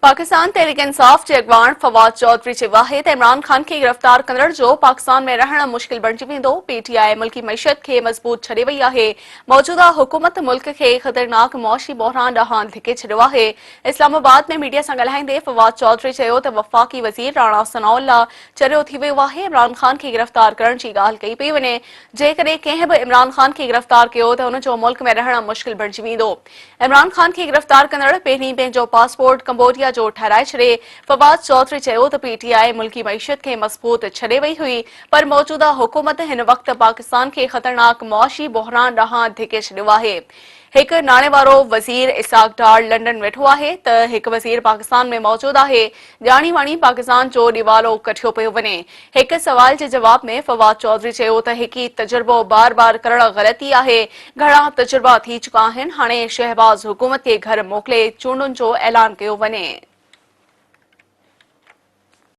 पाकिस्तान तहरीक इंसाफ जे अॻवान फवाद चौधरी चयो आहे त इमरान ख़ान खे गिरफ़्तार करण जो पाकिस्तान में रहण मुश्किल बणिजी वेंदो। पीटीआई मुल्की मईशत खे मज़बूत छॾे वई आहे। मौजूदा हुकूमत मुल्क खे ख़तरनाक मुआशी बहरान ॾांहुं धिके छॾियो आहे। इस्लामाबाद में मीडिया सां ॻाल्हाईंदे फवाद चौधरी चयो त वफ़ाक़ी वज़ीर राणा सनाउल्लाह चरियो थी वियो आहे। इमरान ख़ान खे गिरफ़्तार करण जी ॻाल्हि कई पई वञे। जेकॾहिं कंहिं बि इमरान ख़ान खे गिरफ़्तार कयो त हुन जो मुल्क में रहण मुश्किल बणिजी वेंदो। इमरान ख़ान खे गिरफ़्तार कंदड़ पहिरीं पंहिंजो पासपोर्ट कंबोडिया जो ठहराए छॾे। फवाद चौधरी चयो त पीटीआई मुल्की मईशत खे मज़बूत छॾे वई हुई, पर मौजूदा हुकूमत हिन वक़्त पाकिस्तान खे ख़तरनाक मुआशी बहरान ॾांहुं धिके छॾियो आहे। हिक नाणे वारो वज़ीर इसाक डार लंडन वेठो आहे त हिक वज़ीर पाकिस्तान में मौजूद आहे। ॼाणी वाणी पाकिस्तान जो ॾिवालो कठियो पियो वञे। हिक सवाल जे जवाब में फवाद चौधरी चयो त हिक ई तजुर्बो बार बार करण ग़लती आहे। घणा तजुर्बा थी चुका आहिनि। हाणे शहबाज़ हुकूमत खे घर मोकिले चूंडुनि जो ऐलान कयो वञे।